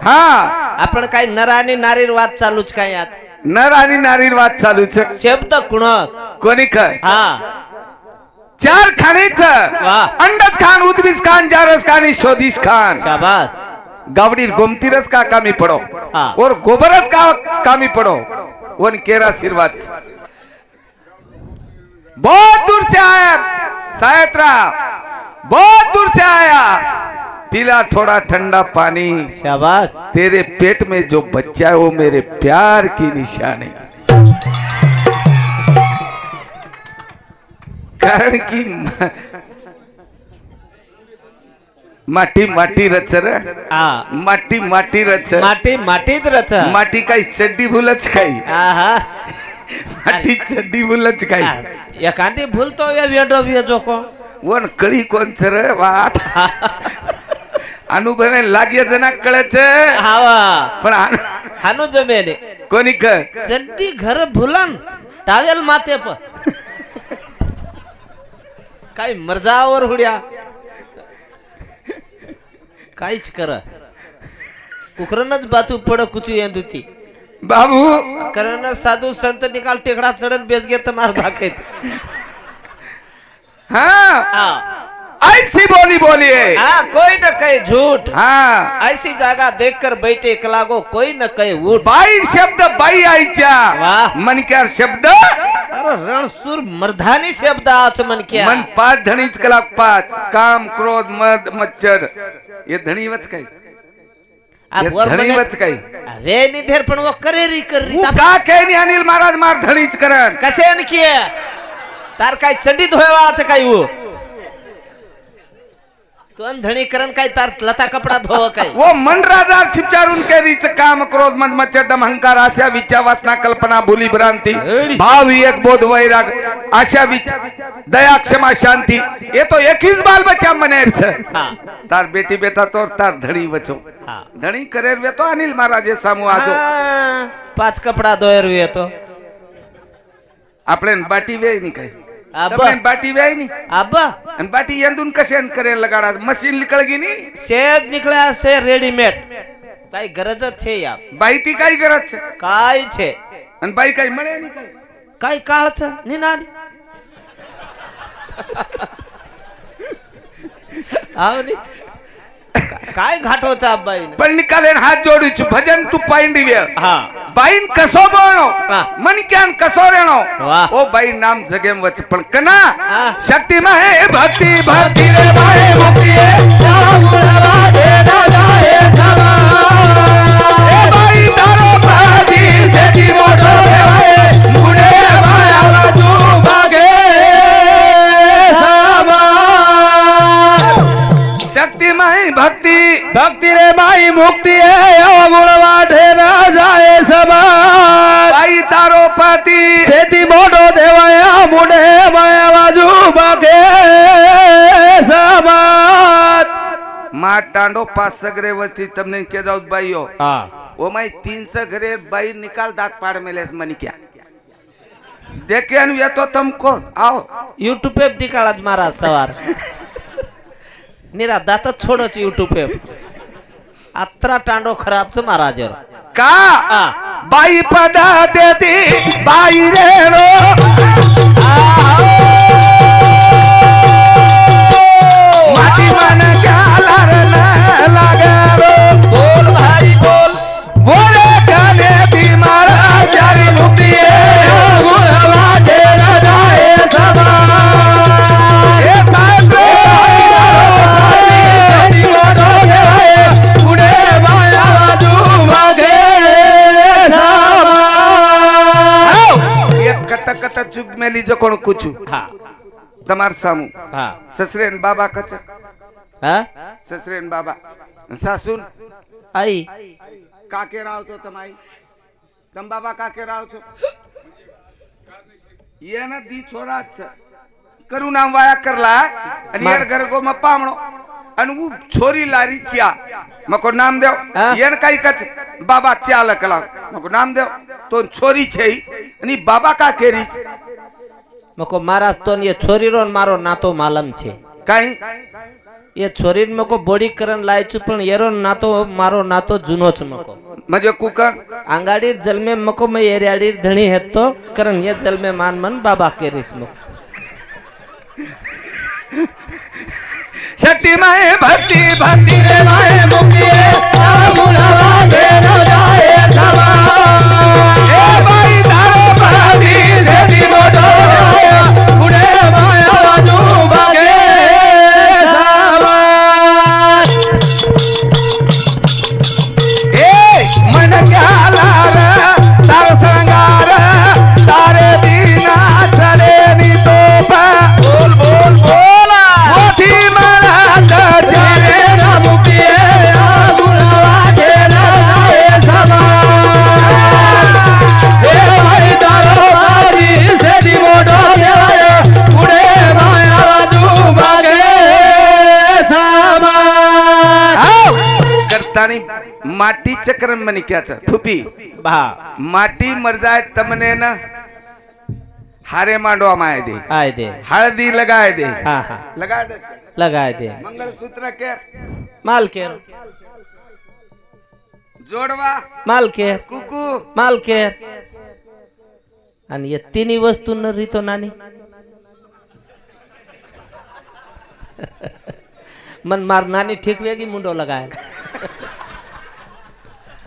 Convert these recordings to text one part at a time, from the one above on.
हाँ आपण काही नर आणि नारीर वाद चालूच काय यात नर आणि नारीर वाद चालू छे शब्द कुणस कोणी काय हा चार खाणीच वाह अंडज खान उद्भिज खान जारस खान शोधिस खान शाबाश गावड़ी गोमतीरस का कामी पड़ो हाँ। और गोबरस का कामी पड़ो वन केरा आशीर्वाद बहुत दूर से आया सायत्रा बहुत दूर से आया पीला थोड़ा ठंडा पानी शाबाश तेरे पेट में जो बच्चा है वो मेरे प्यार की निशानी कारण की माटी माटी रच रे माटी माटी रच माटी माटीच रच माटी काही चड्डी भूलच काही आहा माटी चड्डी भूलच काही एखादी भूल तो या वेडो वेजो को वन कळी कोण रे वाट अनुभव लाग्य जना कळच हावा पण हानु जमेने कोणी क चड्डी घर भूलन टावेल माथे पर काय मर्जावर हुड्या काहीच कर कुकरनच बातू पड कुचू येंदुती बाबू कारण साधू संत निकाल टेकड़ा चढ़न बेच गए तुम्हार धाके हाँ ऐसी बोली बोलिए हाँ कोई न कहे झूठ हाँ ऐसी जगह देखकर बैठे कलागो कोई न कहे उठ बाई शब्द बाई आईच्या वाह मन क्या शब्द अरे रणसुर मर्दानी शब्द आज मन क्या मन पाच धणीच कला पाच काम क्रोध मद मच्छर ये धणीवच काही अब वर धणीवच काही वे निधेर पण वो करेरी कर रही का कहनी अनिल महाराज मार धणीच करन कसे न किए तार काय चंडी धोय वाळाचं काय वो तो अंधणी करण काय तार लता कपडा धोव काय वो मन राजा छिपचारून केरीच काम क्रोध मद मच्छर दम अहंकार आशा विचार वासना कल्पना भूली भ्रांति भाव एक बोध वैराग आशा दया क्षमा शांति ये तो एक ही बाल बच्चा मनेर छ तार बेटी बेटा तो तार धणी बचो धणी करेर वे तो अनिल महाराज सामू आजो पाच कपडा धोयर वे तो आपले बाटी वे नहीं काही अब्बा बाटी वे नहीं अब्बा आणि बाटी यंदून कशेन करे लगाडा मशीन निकल गई नी शेद निकळ्या से रेडीमेड काय गरज छे या बाई ती काय गरज छ काय छे आणि बाई काय मळे नाही काय काय काळच निनानी आवनी काय घाटोचा बाई पण निकालेन हात जोडू छु भजन तू पाइंडी वे हां बाईन कसो बोलणो मन क्यान कसो रेणो वाह ओ बाई नाम जगेम वच पण कना हाँ। शक्ति में है भक्ति भक्ति रे बाई मुक्ति है नाम गुणवा दे ना जाए सवा ए बाई तारो पादी से दी मोटो है गुणे माया बाजू भागे सवा शक्ति में है भक्ति भक्ति रे बाई मुक्ति है गुणवा दे ना जाए सवा बाई तारो पाती सेती मोटो देवाया मुडे माया बाजू बागे समात माँ टांडो पास सगरे वस्ती तमने के जाओ बाईओ हां वो मैं 300 घरे बाई निकाल दांत पाड़ में ले मन क्या देखे अन ये तो तुमको आओ यूट्यूब पे दिखाळत मारा सवार निरा दात छोडच यूट्यूब पे अत्रा टांडो खराब छ महाराज का बाई पदा देती बाई रे रो माटी मन क्या लरन लगे रो बोल भाई बोल बोले काने बीमार जारी मुक्ति गुणवा दे न जाए सवा ए तातो मोटो गए गुणे माया बाजू भागे सवा ये कत कत चुग मेली जो कोण कुछु हां तमार सामू हां ससरेन बाबा कच हां ससरेन बाबा सासून आई काके राव तो तमाई तम बाबा काके राव छो ये ना दी छोरा छ करू नाम वाया करला आणि यार घर को मपामणो आणि वो छोरी लारी चिया मको नाम देव येन काही कच बाबा चिया लकला मको नाम देव तो छोरी छे आणि बाबा का केरी मको महाराज तो ये छोरी रो मारो नातो मालम छे काही એ છોરીને મકો બોડી કરન લાય છું પણ એરો નાતો મારો નાતો જૂનો છે મકો म्हणजे कुकर आंगाडी जलमे मको मैं एरियाडी धणी है तो करन ये जलमे मान मन बाबा के रिस मको शक्ति माए भक्ति भक्ति रे माए मुक्ति बुलावा दे न जाए सवा ए भाई तारो भागी से दी मोटो उड़े माया बाजू भागे सवा ए मन क्या लाल तार संगार तारे दीना चले नी तो बोल बोल बोला मोठी माटी चक्रन मनी क्या छ फूफी बा माटी मर जाए तमने न हारे मांडवा माए दे आए दे हल्दी लगाए दे हाँ हाँ लगा दे लगाए दे मंगलसूत्र के माल के जोड़वा माल के कुकू माल के आणि ये तिन्ही वस्तू न रीतो नानी मन मार नानी ठीक वेगी मुंडो लगाए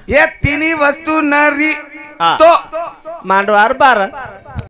ये तीनी वस्तु न री हाँ। तो मांडो आर बार